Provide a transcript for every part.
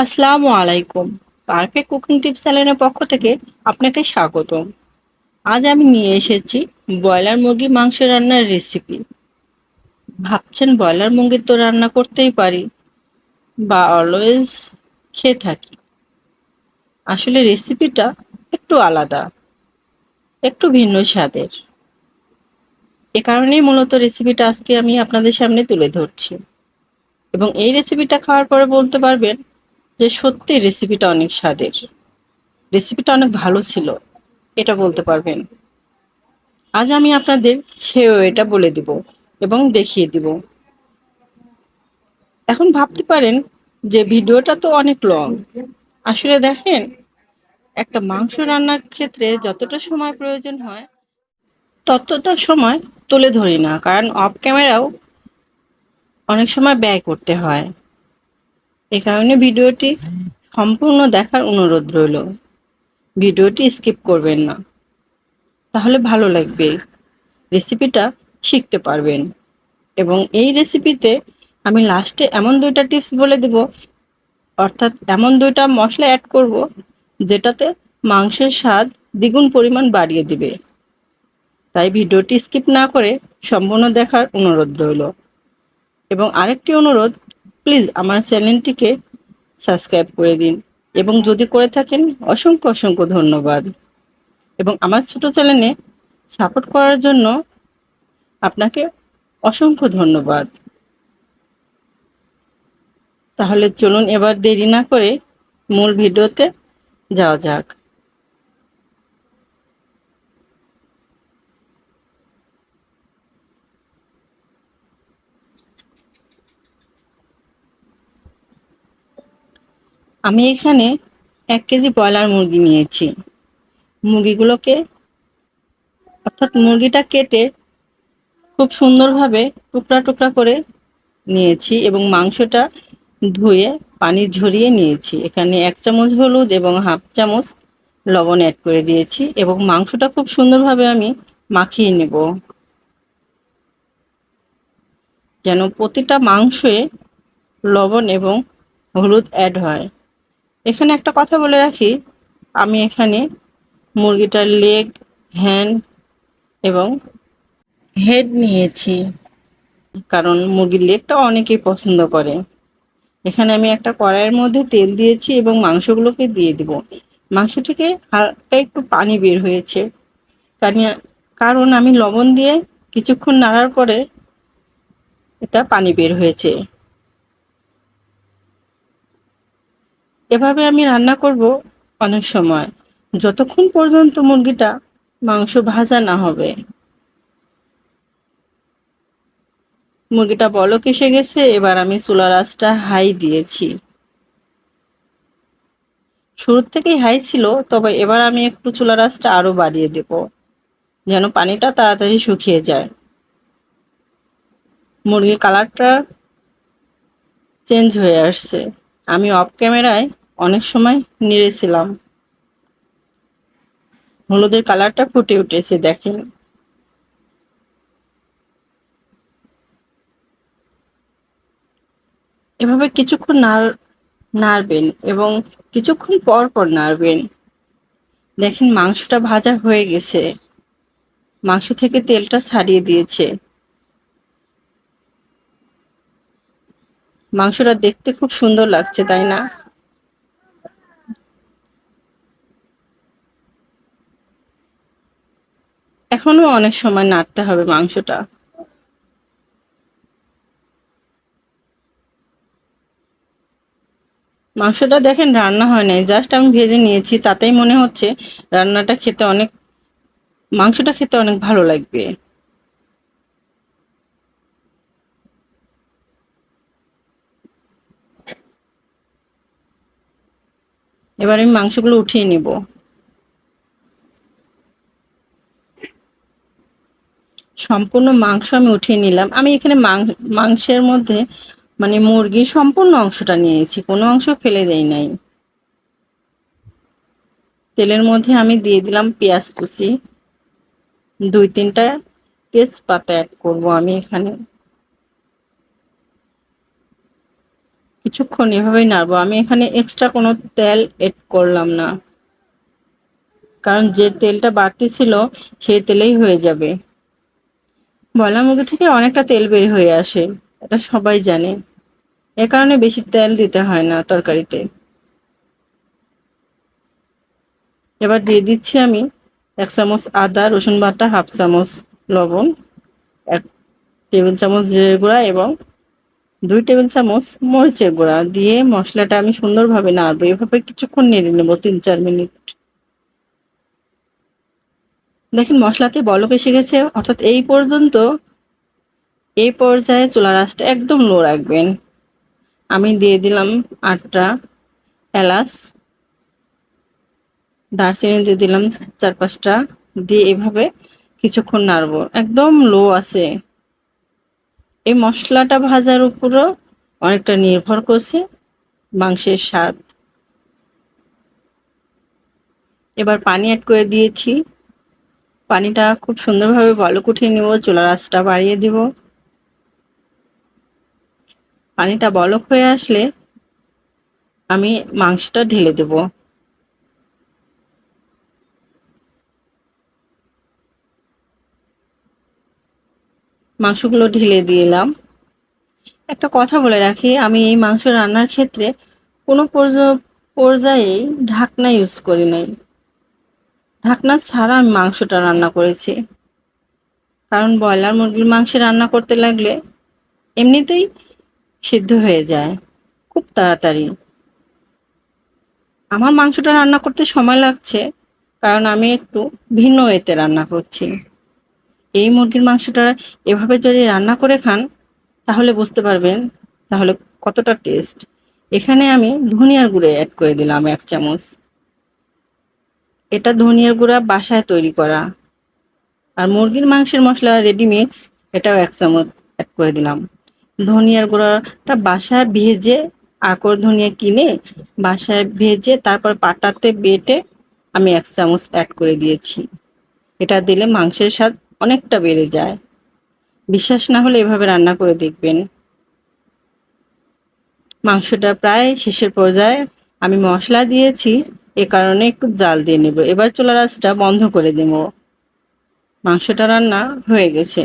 আসসালামু আলাইকুম। Perfect cooking tips চ্যানেলের পক্ষ থেকে আপনাকে স্বাগতম। আজ আমি নিয়ে এসেছি ব্রয়লার মুরগি মাংস রান্নার রেসিপি। ভাবছেন ব্রয়লার মুরগি তো রান্না করতেই পারি বা অলওয়েজ খেয়ে থাকি। আসলে রেসিপিটা একটু আলাদা, একটু ভিন্ন স্বাদের। এ কারণেই মূলত রেসিপিটা আজকে আমি আপনাদের সামনে তুলে ধরছি, এবং এই রেসিপিটা খাওয়ার পরে বলতে পারবেন যে সত্যি রেসিপিটা অনেক স্বাদের, রেসিপিটা অনেক ভালো ছিল, এটা বলতে পারবেন। আজ আমি আপনাদের সেও এটা বলে দিব এবং দেখিয়ে দিব। এখন ভাবতে পারেন যে ভিডিওটা তো অনেক লং। আসলে দেখেন, একটা মাংস রান্নার ক্ষেত্রে যতটা সময় প্রয়োজন হয় ততটা সময় তুলে ধরি না, কারণ অফ ক্যামেরাও অনেক সময় ব্যয় করতে হয়। এই কারণে ভিডিওটি সম্পূর্ণ দেখার অনুরোধ রইল। ভিডিওটি স্কিপ করবেন না, তাহলে ভালো লাগবে, রেসিপিটা শিখতে পারবেন। এবং এই রেসিপিতে আমি লাস্টে এমন ২টা টিপস বলে দেব, অর্থাৎ এমন ২টা মশলা অ্যাড করব যেটাতে মাংসের স্বাদ দ্বিগুণ পরিমাণ বাড়িয়ে দিবে। তাই ভিডিওটি স্কিপ না করে সম্পূর্ণ দেখার অনুরোধ রইল। এবং আরেকটি অনুরোধ, প্লিজ আমার চ্যানেলটিকে সাবস্ক্রাইব করে দিন, এবং যদি করে থাকেন অসংখ্য অসংখ্য ধন্যবাদ। এবং আমার ছোট চ্যানেলে সাপোর্ট করার জন্য আপনাকে অসংখ্য ধন্যবাদ। তাহলে চলুন এবার দেরি না করে মূল ভিডিওতে যাওয়া যাক। আমি এখানে ১ কেজি ব্রয়লার মুরগি নিয়েছি। মুরগিগুলোকে, অর্থাৎ মুরগিটা কেটে খুব সুন্দরভাবে টুকরা টুকরা করে নিয়েছি, এবং মাংসটা ধুয়ে পানি ঝরিয়ে নিয়েছি। এখানে ১ চামচ হলুদ এবং হাফ চামচ লবণ অ্যাড করে দিয়েছি, এবং মাংসটা খুব সুন্দরভাবে আমি মাখিয়ে নেব, যেন প্রতিটা মাংসে লবণ এবং হলুদ অ্যাড হয়। এখানে একটা কথা বলে রাখি, আমি এখানে মুরগিটার লেগ, হ্যান্ড এবং হেড নিয়েছি, কারণ মুরগির লেগটা অনেকেই পছন্দ করে। এখানে আমি একটা কড়াইয়ের মধ্যে তেল দিয়েছি এবং মাংসগুলোকে দিয়ে দিব। মাংস থেকে হালকা একটু পানি বের হয়েছে, কারণ আমি লবণ দিয়ে কিছুক্ষণ নাড়ার পরে এটা পানি বের হয়েছে। এভাবে আমি রান্না করব অনেক সময়, যতক্ষণ পর্যন্ত মুরগিটা মাংস ভাজা না হবে। মুরগিটা বলক এসে গেছে, এবার আমি চুলার আঁচটা হাই দিয়েছি। শুরুর থেকেই হাই ছিল, তবে এবার আমি একটু চুলার আঁচটা আরো বাড়িয়ে দেব, যেন পানিটা তাড়াতাড়ি শুকিয়ে যায়। মুরগির কালারটা চেঞ্জ হয়ে আসছে। আমি অফ ক্যামেরায় অনেক সময় নেড়েছিলাম, হলুদের কালারটা ফুটে উঠেছে দেখেন। এভাবে কিছুক্ষণ নাড়বেন এবং কিছুক্ষণ পর পর নাড়বেন। দেখেন মাংসটা ভাজা হয়ে গেছে, মাংস থেকে তেলটা ছাড়িয়ে দিয়েছে। মাংসটা দেখতে খুব সুন্দর লাগছে, তাই না? এখনো অনেক সময় নাড়তে হবে মাংসটা। মাংসটা দেখেন রান্না হয় নাই, জাস্ট আমি ভেজে নিয়েছি, তাতেই মনে হচ্ছে রান্নাটা খেতে অনেক, মাংসটা খেতে অনেক ভালো লাগবে। এবার আমি মাংসগুলো উঠিয়ে নিব। সম্পূর্ণ মাংস আমি উঠিয়ে নিলাম। আমি এখানে মাংসের মধ্যে মানে মুরগির সম্পূর্ণ অংশটা নিয়েছি, কোনো অংশ ফেলে দেই নাই। তেলের মধ্যে আমি দিয়ে দিলাম পেঁয়াজ কুচি, ২-৩টা তেজপাতা অ্যাড করব আমি এখানে। কিছুক্ষণ এভাবেই নাড়বো। আমি এখানে এক্সট্রা কোনো তেল এড করলাম না, কারণ যে তেলটা বাড়তি ছিল সেই তেলেই হয়ে যাবে। ব্রয়লার মুরগি থেকে অনেকটা তেল বের হয়ে আসে, এটা সবাই জানে। এ কারণে বেশি তেল দিতে হয় না তরকারিতে। এবার দিয়ে দিচ্ছি আমি 1 চামচ আদা রসুন বাটা, 1/2 চামচ লবণ, 1 টেবিল চামচ জিরে গুঁড়া এবং 2 টেবিল চামচ মরিচের গুঁড়া দিয়ে মশলাটা আমি সুন্দরভাবে নাড়বো। এভাবে কিছুক্ষণ নেড়ে নেবো, 3-4 মিনিট। দেখেন মশলাতে বলক এসে গেছে, অর্থাৎ এই পর্যায়ে চুলার আঁচটা একদম লো রাখবেন। আমি দিয়ে দিলাম 8টা এলাচ, দারচিনি দিয়ে দিলাম 4-5টা, দিয়ে এভাবে কিছুক্ষণ নাড়বো, একদম লো আছে। এই মশলাটা ভাজার উপরও অনেকটা নির্ভর করছে মাংসের স্বাদ। এবার পানি অ্যাড করে দিয়েছি। পানিটা খুব সুন্দরভাবে বলক উঠিয়ে নেব, চুলার আঁচটা বাড়িয়ে দিব। পানিটা বলক হয়ে আসলে আমি মাংসটা ঢেলে দেব। মাংসগুলো ঢেলে দিলাম। একটা কথা বলে রাখি, আমি এই মাংস রান্নার ক্ষেত্রে কোনো পর্যায়েই ঢাকনা ইউজ করি নাই। ঢাকনা ছাড়া আমি মাংসটা রান্না করেছি, কারণ ব্রয়লার মুরগির মাংস রান্না করতে লাগলে এমনিতেই সিদ্ধ হয়ে যায় খুব তাড়াতাড়ি। আমার মাংসটা রান্না করতে সময় লাগছে কারণ আমি একটু ভিন্ন ওয়েতে রান্না করছি। এই মুরগির মাংসটা এভাবে যদি রান্না করে খান তাহলে বুঝতে পারবেন তাহলে কতটা টেস্ট। এখানে আমি ধনিয়ার গুঁড়ো অ্যাড করে দিলাম 1 চামচ। এটা ধনিয়ার গুঁড়া বাসায় তৈরি করা। আর মুরগির মাংসের মশলা রেডিমিক্স, এটাও 1 চামচ অ্যাড করে দিলাম। ধনিয়ার গুঁড়াটা বাসায় ভেজে, আকর ধনিয়া কিনে বাসায় ভেজে তারপর পাটাতে বেটে আমি 1 চামচ অ্যাড করে দিয়েছি। এটা দিলে মাংসের স্বাদ অনেকটা বেড়ে যায়। বিশ্বাস না হলে এভাবে রান্না করে দেখবেন। মাংসটা প্রায় শেষের পর্যায়ে, আমি মশলা দিয়েছি এ কারণে একটু জাল দিয়ে নেব। এবার চুলার আঁচটা বন্ধ করে দেব। মাংসটা রান্না হয়ে গেছে।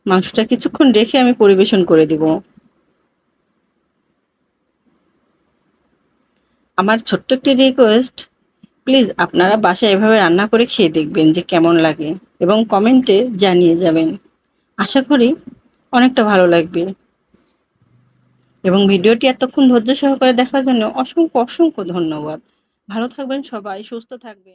মাংসটা কিছুক্ষণ রেখে আমি পরিবেশন করে দিব। আমার ছোট্ট একটি রিকোয়েস্ট, প্লিজ আপনারা বাসায় এভাবে রান্না করে খেয়ে দেখবেন যে কেমন লাগে এবং কমেন্টে জানিয়ে যাবেন। আশা করি অনেকটা ভালো লাগবে। এবং ভিডিওটি এতক্ষণ ধৈর্য সহকারে দেখার জন্য অসংখ্য ধন্যবাদ। ভালো থাকবেন সবাই, সুস্থ থাকবেন।